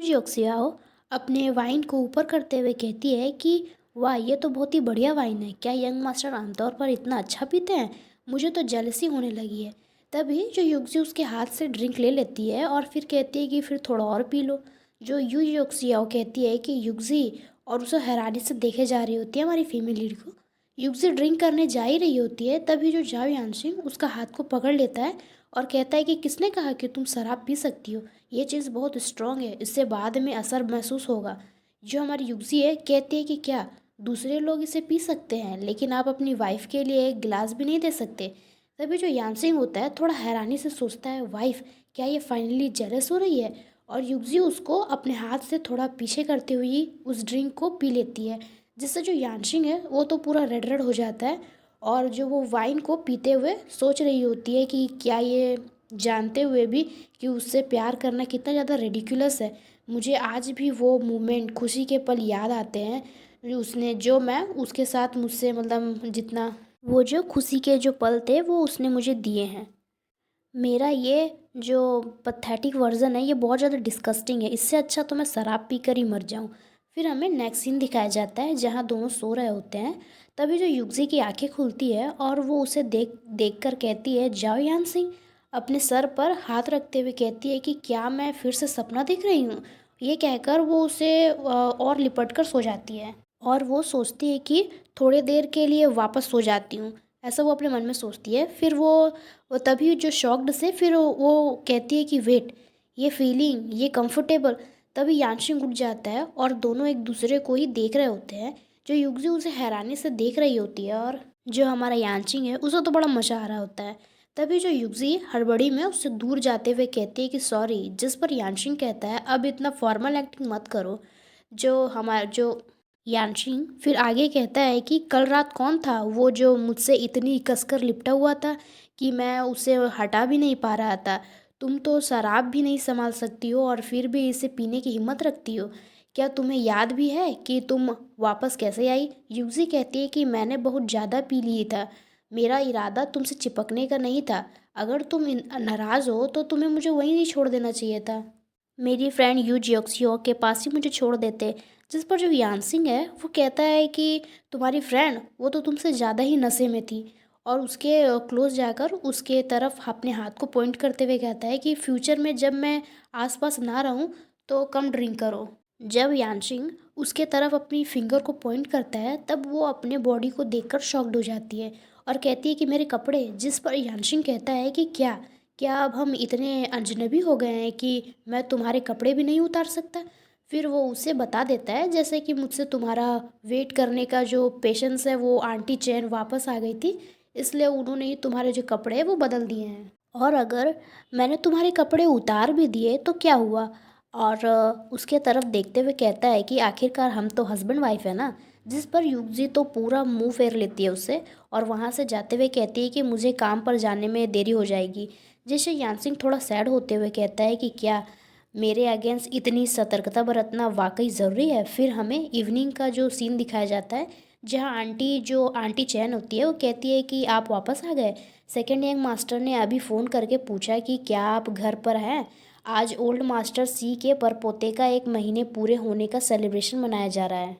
योक्सियाओ अपने वाइन को ऊपर करते हुए कहती है कि वाह, ये तो बहुत ही बढ़िया वाइन है। क्या यंग मास्टर आमतौर पर इतना अच्छा पीते हैं? मुझे तो जेलसी होने लगी है। तभी जो युक्सी उसके हाथ से ड्रिंक ले लेती है और फिर कहती है कि फिर थोड़ा और पी लो। जो यू योक्सियाओ कहती है कि युक्सी, और उसे हैरानी से देखे जा रही होती है हमारी फीमेल लीड को। युक्सी ड्रिंक करने जा ही रही होती है, तभी जो जाओ यानसिंग उसका हाथ को पकड़ लेता है और कहता है कि किसने कहा कि तुम शराब पी सकती हो? ये चीज़ बहुत स्ट्रांग है, इससे बाद में असर महसूस होगा। जो हमारी युक्सी है कहती है कि क्या दूसरे लोग इसे पी सकते हैं, लेकिन आप अपनी वाइफ के लिए एक गिलास भी नहीं दे सकते? तभी जो यानसिंग होता है थोड़ा हैरानी से सोचता है, वाइफ क्या ये फाइनली जेलस हो रही है? और युक्सी उसको अपने हाथ से थोड़ा पीछे करते हुए ही उस ड्रिंक को पी लेती है, जिससे जो यानसिंग है वो तो पूरा रेड रेड हो जाता है। और जो वो वाइन को पीते हुए सोच रही होती है कि क्या ये जानते हुए भी कि उससे प्यार करना कितना ज़्यादा रेडिकुलस है। मुझे आज भी वो मोमेंट, खुशी के पल याद आते हैं जो मैं उसके साथ मुझसे मतलब जितना वो जो खुशी के जो पल थे वो उसने मुझे दिए हैं। मेरा ये जो पथेटिक वर्ज़न है ये बहुत ज़्यादा डिस्गस्टिंग है, इससे अच्छा तो मैं शराब पी कर ही मर जाऊँ। फिर हमें नेक्स्ट सीन दिखाया जाता है जहाँ दोनों सो रहे होते हैं। तभी जो युक्सी की आंखें खुलती है और वो उसे देख देख कर कहती है, जाओ यान सिंह। अपने सर पर हाथ रखते हुए कहती है कि क्या मैं फिर से सपना देख रही हूँ? ये कहकर वो उसे और लिपट कर सो जाती है और वो सोचती है कि थोड़ी देर के लिए वापस सो जाती हूँ, ऐसा वो अपने मन में सोचती है। फिर वो तभी जो शॉक्ड से फिर वो कहती है कि वेट, ये फीलिंग, ये कंफर्टेबल। तभी यानशिंग उठ जाता है और दोनों एक दूसरे को ही देख रहे होते हैं। जो युक्ति उसे हैरानी से देख रही होती है और जो हमारा यानशिंग है उसे तो बड़ा मज़ा आ रहा होता है। तभी जो युक्ति हड़बड़ी में उससे दूर जाते हुए कहती है कि सॉरी, जिस पर यानशिंग कहता है अब इतना फॉर्मल एक्टिंग मत करो। जो यानशिंग फिर आगे कहता है कि कल रात कौन था वो जो मुझसे इतनी कसकर लिपटा हुआ था कि मैं उसे हटा भी नहीं पा रहा था? तुम तो शराब भी नहीं संभाल सकती हो और फिर भी इसे पीने की हिम्मत रखती हो। क्या तुम्हें याद भी है कि तुम वापस कैसे आई? युक्ति कहती है कि मैंने बहुत ज़्यादा पी लिया था। मेरा इरादा तुमसे चिपकने का नहीं था। अगर तुम नाराज़ हो तो तुम्हें मुझे वहीं ही छोड़ देना चाहिए था। मेरी फ्रेंड यू जियोक्सियो के पास ही मुझे छोड़ देते। जिस पर जो यानसिंग है वो कहता है कि तुम्हारी फ्रेंड वो तो तुमसे ज़्यादा ही नशे में थी, और उसके क्लोज जाकर उसके तरफ अपने हाथ को पॉइंट करते हुए कहता है कि फ्यूचर में जब मैं आसपास ना रहूं तो कम ड्रिंक करो। जब यानसिंग उसके तरफ अपनी फिंगर को पॉइंट करता है तब वो अपने बॉडी को देखकर शॉक्ड हो जाती है और कहती है कि मेरे कपड़े। जिस पर यानसिंग कहता है कि क्या क्या अब हम इतने अजनबी हो गए हैं कि मैं तुम्हारे कपड़े भी नहीं उतार सकता? फिर वो उसे बता देता है जैसे कि मुझसे तुम्हारा वेट करने का जो पेशेंस है वो आंटी चैन वापस आ गई थी, इसलिए उन्होंने ही तुम्हारे जो कपड़े हैं वो बदल दिए हैं। और अगर मैंने तुम्हारे कपड़े उतार भी दिए तो क्या हुआ? और उसके तरफ देखते हुए कहता है कि आखिरकार हम तो हस्बैंड वाइफ है ना। जिस पर युगजी तो पूरा मुंह फेर लेती है उससे और वहाँ से जाते हुए कहती है कि मुझे काम पर जाने में देरी हो जाएगी। जिससे यानसिंह थोड़ा सैड होते हुए कहता है कि क्या मेरे अगेंस्ट इतनी सतर्कता बरतना वाकई ज़रूरी है? फिर हमें इवनिंग का जो सीन दिखाया जाता है जहाँ आंटी चैन होती है वो कहती है कि आप वापस आ गए। सेकेंड यंग मास्टर ने अभी फ़ोन करके पूछा कि क्या आप घर पर हैं? आज ओल्ड मास्टर सी के परपोते का 1 महीने पूरे होने का सेलिब्रेशन मनाया जा रहा है।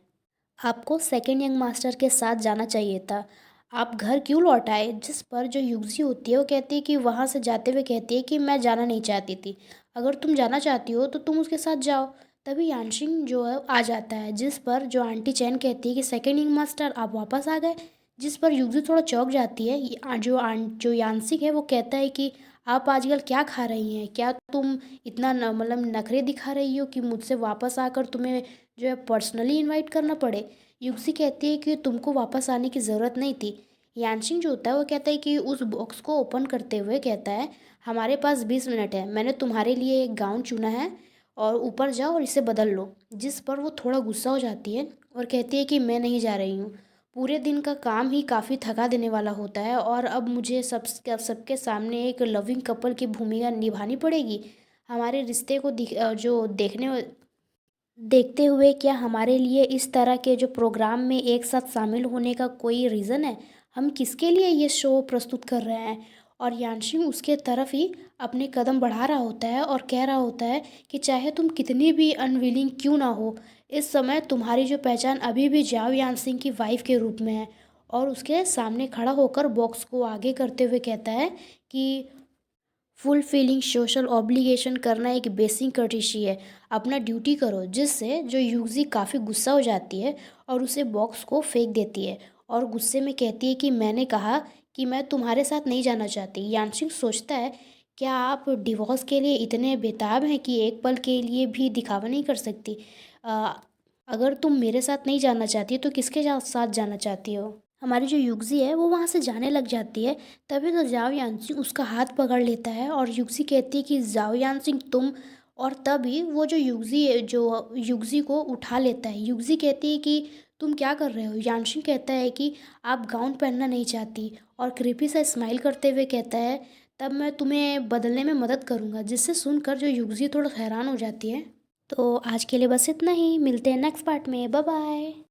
आपको सेकंड यंग मास्टर के साथ जाना चाहिए था। आप घर क्यों लौट आए? जिस पर जो युक्ति होती है वो कहती है कि वहाँ से जाते हुए कहती है कि मैं जाना नहीं चाहती थी। अगर तुम जाना चाहती हो तो तुम उसके साथ जाओ। तभी यानशिंग जो है आ जाता है, जिस पर जो आंटी चैन कहती है कि सेकंड यंग मास्टर आप वापस आ गए। जिस पर युक्ति थोड़ा चौंक जाती है। जो यानसिक है वो कहता है कि आप आजकल क्या खा रही हैं? क्या तुम इतना मतलब नखरे दिखा रही हो कि मुझसे वापस आकर तुम्हें जो है पर्सनली इनवाइट करना पड़े? युक्सी कहती है कि तुमको वापस आने की ज़रूरत नहीं थी। यानशिंग जो होता है वो कहता है कि उस बॉक्स को ओपन करते हुए कहता है, हमारे पास 20 मिनट है, मैंने तुम्हारे लिए एक गाउन चुना है और ऊपर जाओ और इसे बदल लो। जिस पर वो थोड़ा गुस्सा हो जाती है और कहती है कि मैं नहीं जा रही हूँ। पूरे दिन का काम ही काफ़ी थका देने वाला होता है और अब मुझे सबके सामने एक लविंग कपल की भूमिका निभानी पड़ेगी। हमारे रिश्ते को जो देखते हुए क्या हमारे लिए इस तरह के जो प्रोग्राम में एक साथ शामिल होने का कोई रीज़न है? हम किसके लिए ये शो प्रस्तुत कर रहे हैं? और यानशिंग उसके तरफ ही अपने कदम बढ़ा रहा होता है और कह रहा होता है कि चाहे तुम कितनी भी अनविलिंग क्यों ना हो, इस समय तुम्हारी जो पहचान अभी भी जाओ यानसिंग की वाइफ के रूप में है। और उसके सामने खड़ा होकर बॉक्स को आगे करते हुए कहता है कि फुलफिलिंग सोशल ऑब्लिगेशन करना एक बेसिक कर्टेसी है। अपना ड्यूटी करो, जिससे जो यूजी काफ़ी गुस्सा हो जाती है और उसे बॉक्स को फेंक देती है और गुस्से में कहती है कि मैंने कहा कि मैं तुम्हारे साथ नहीं जाना चाहती। यानशिंग सोचता है, क्या आप डिवोर्स के लिए इतने बेताब हैं कि एक पल के लिए भी दिखावा नहीं कर सकती? अ, अगर तुम मेरे साथ नहीं जाना चाहती तो किसके साथ जाना चाहती हो? हमारी जो युक्सी है वो वहाँ से जाने लग जाती है। तभी तो जाओ यानसिंग उसका हाथ पकड़ लेता है और युक्सी कहती है कि जाओ यानसिंग तुम। और तभी वो जो युक्सी है जो युक्सी को उठा लेता है। युक्सी कहती है कि तुम क्या कर रहे हो? यानसिंग कहता है कि आप गाउन पहनना नहीं चाहती और कृपी सा स्माइल करते हुए कहता है तब मैं तुम्हें बदलने में मदद करूँगा। जिससे सुनकर जो युक्सी थोड़ा हैरान हो जाती है। तो आज के लिए बस इतना ही, मिलते हैं नेक्स्ट पार्ट में। Bye bye.